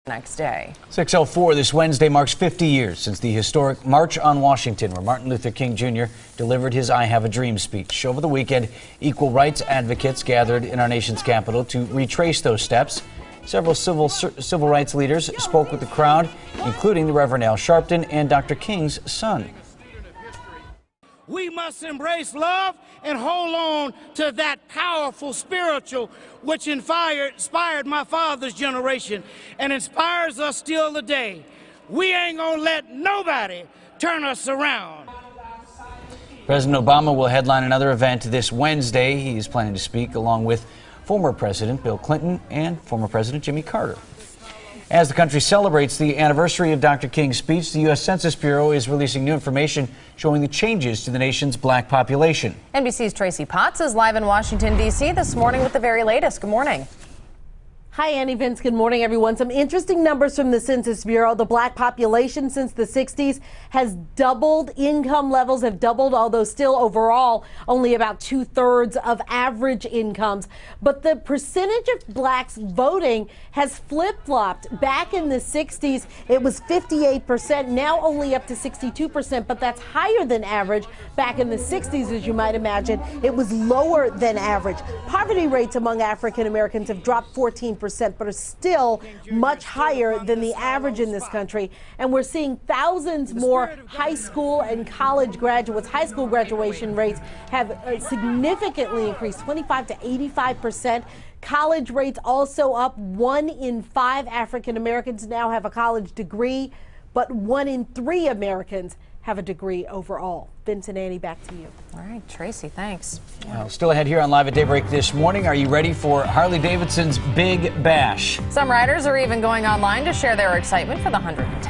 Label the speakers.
Speaker 1: next day.
Speaker 2: 6:04 this Wednesday marks 50 years since the historic March on Washington, where Martin Luther King Jr. delivered his I Have a Dream speech. Over the weekend, equal rights advocates gathered in our nation's capital to retrace those steps. Several civil rights leaders spoke with the crowd, including the Reverend Al Sharpton and Dr. King's son.
Speaker 3: We must embrace love and hold on to that powerful spiritual which inspired my father's generation and inspires us still today. We ain't gonna let nobody turn us around.
Speaker 2: President Obama will headline another event this Wednesday. He is planning to speak along with former President Bill Clinton and former President Jimmy Carter. As the country celebrates the anniversary of Dr. King's speech, the U.S. Census Bureau is releasing new information showing the changes to the nation's black population.
Speaker 1: NBC's Tracy Potts is live in Washington, D.C. this morning with the very latest. Good morning.
Speaker 4: Hi, Annie, Vince. Good morning, everyone. Some interesting numbers from the Census Bureau. The black population since the 60s has doubled. Income levels have doubled, although still overall only about 2/3 of average incomes. But the percentage of blacks voting has flip-flopped. Back in the 60s, it was 58%, now only up to 62%, but that's higher than average. Back in the 60s, as you might imagine, it was lower than average. Poverty rates among African Americans have dropped 14%, but are still much higher than the average in this country. And we're seeing thousands more high school and college graduates. High school graduation rates have significantly increased, 25 to 85%. College rates also up. 1 in 5 African Americans now have a college degree, but 1 in 3 Americans have a degree overall. Vince and Annie, back to you.
Speaker 1: All right, Tracy, thanks.
Speaker 2: Well, still ahead here on Live at Daybreak this morning. Are you ready for Harley-Davidson's Big Bash?
Speaker 1: Some riders are even going online to share their excitement for the 110th